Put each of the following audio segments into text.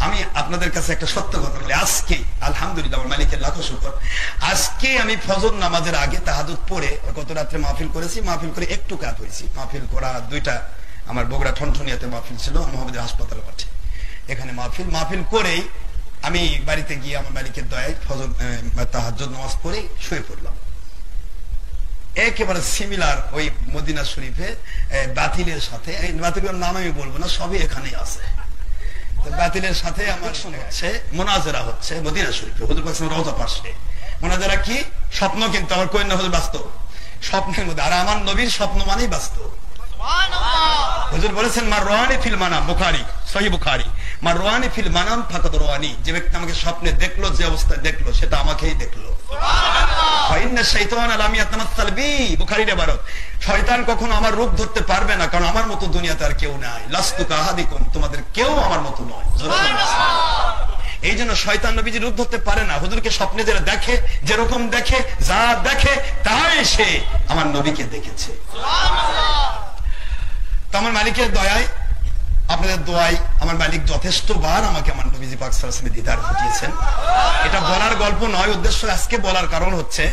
আমি আপনাদের কাছে একটা সত্য কথা বলি, আজকে আলহামদুলিল্লাহ আমার মালিকের লাখো শুকর, আজকে আমি ফজর নামাজের আগে তাহাজ্জুদ পড়ে গত রাত্রে মাহফিল করেছি, মাহফিল করে একটু কাজ হয়েছি। মাহফিল করা দুইটা, আমার বগুড়া ঠনঠনিয়াতে মাহফিল ছিল, মোহাম্মদের হাসপাতালের মাঠে, এখানে মাহফিল করেই আমি বাড়িতে গিয়ে আমার মালিকের দয়ায় ফজর তাহাজ্জুদ নামাজ পড়ে শুয়ে পড়লাম। একেবারে সিমিলার ওই মদিনা শরীফে বাতিলের সাথে, বাতিলের নাম আমি বলবো না, সবই এখানেই আছে। বাতিলের সাথে আমার শুনে হচ্ছে মোনাজারা হচ্ছে মদিনা শরীফে, হুজুর পাক রওজা পাশে। মোনাজারা কি? স্বপ্ন, কিন্তু আমার কই না হুজুর বাস্তব, স্বপ্নের মধ্যে। আর আমার নবীর স্বপ্ন মানেই বাস্তব। হুজুর বলেছেন মার রোয়ানি ফিল মানাম, বুখারী সহিহ বুখারী, মার রোয়ানি ফিল মানাম ফাকাত রোয়ানি, যে ব্যক্তি আমাকে স্বপ্নে দেখলো, যে অবস্থায় দেখলো সেটা আমাকেই দেখলো। শয়তান কখনো আমার রূপ ধরতে পারবে না, কারণ আমার মতো দুনিয়াতে আর কেউ নাই। লাস্তু কাহাদিকুম, তোমাদের কেউ আমার মতো নয়। এই জন্য শয়তান নবীজি রূপ ধরতে পারে না। হুজুরকে স্বপ্নে যারা দেখে, যেরকম দেখে, যা দেখে তাই সে আমার নবীকে দেখেছে। তো আমার মালিকের দয়ায়, আপনাদের দোয়ায় আমার মালিক যথেষ্টবার আমাকে আমার নবীজি পাক সাল্লাল্লাহু আলাইহি ওয়াসাল্লাম দিদার ঘটিয়েছেন। এটা বলার গল্প নয়, উদ্দেশ্য আজকে বলার কারণ হচ্ছে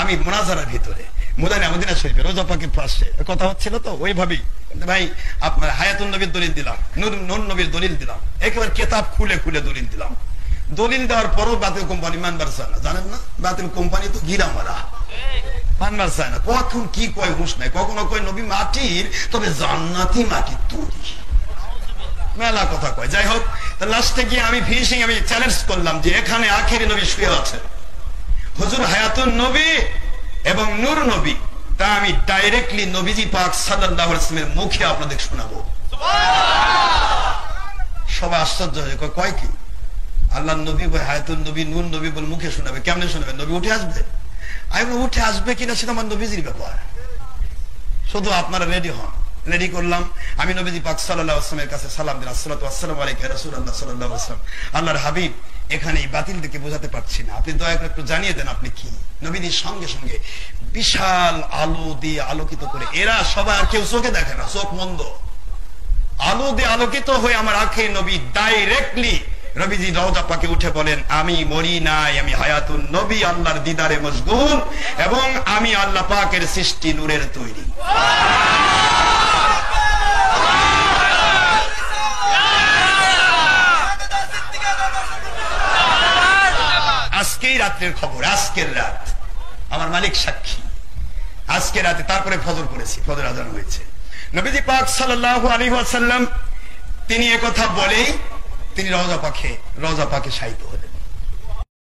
আমি মুনাজারার ভিতরে মদিনা শরীফে রোজা পাকের পাশে কথা হচ্ছিল, তো ওইভাবেই ভাই আপনার হায়াতুন নবীর দলিল দিলাম, নূর নবীর দলিল দিলাম, একেবারে কিতাব খুলে খুলে দলিল দিলাম। দলিল দেওয়ার পরও বাতিল কোম্পানি মানবার চায় না, জানেন না? বাতিল কোম্পানি তো গিরা মারা, মানবার চায় না। কখন কি কয় হুঁশ নাই, কখনো কয় নবী মাটির, তবে জান্নাতি মাটির তৈরি, মেলা কথা কয়। যাই হোক, লাস্টে গিয়ে আমি ফিনিশিং, আমি চ্যালেঞ্জ করলাম যে এখানে আখেরি নবী শুয়ে আছে, হুজুর হায়াতুন নবী এবং নূর নবী, তা আমি ডাইরেক্টলি নবীজি পাক সাল্লাল্লাহু আলাইহি ওয়াসাল্লামের মুখে আপনাদের শোনাবো। সবাই আশ্চর্য হয়ে কয় কি আল্লাহ নবী হায়াতুন নবী নূর নবী বলে মুখে শোনাবে? কেমনে শোনাবে? নবী উঠে আসবে? আমি উঠে আসবে কিনা সেটা আমার নবীজির ব্যাপার, শুধু আপনারা রেডি হন। রেডি করলাম, আমি নবীজি পাক সাল্লাল্লাহু আলাইহি ওয়াসাল্লামের কাছে সালাম দিলাম, আসসালাতু ওয়াসসালামু আলাইকা ইয়া রাসূলুল্লাহ সাল্লাল্লাহু আলাইহি ওয়াসাল্লাম। আল্লাহর হাবিব, এখানে এই বাতিল থেকে বোঝাতে পারছি না, আপনি দয়া করে একটু জানিয়ে দেন আপনি কি। নবীজির সঙ্গে সঙ্গে বিশাল আলো দিয়ে আলোকিত করে, এরা সবাই আর কেউ চোখে দেখে না, চোখ মন্দ, আলো দিয়ে আলোকিত হয়ে আমার আখেরি নবী ডাইরেক্টলি নবীজি রওজা পাকে উঠে বলেন, আমি মরি নাই, আমি হায়াতুন নবী, আল্লাহর দিদারে মশগুল, এবং আমি আল্লাহ পাকের সৃষ্টি নূরের তৈরি। আজকেই রাত্রের খবর, আজকের রাত, আমার মালিক সাক্ষী, আজকে রাতে তারপরে ফজর করেছি, ফজর আজান হয়েছে। নবীজি পাক সাল্লাল্লাহু আলাইহি ওয়াসাল্লাম তিনি একথা বলেই তিনি রওজা পাকে শায়িত হলেন।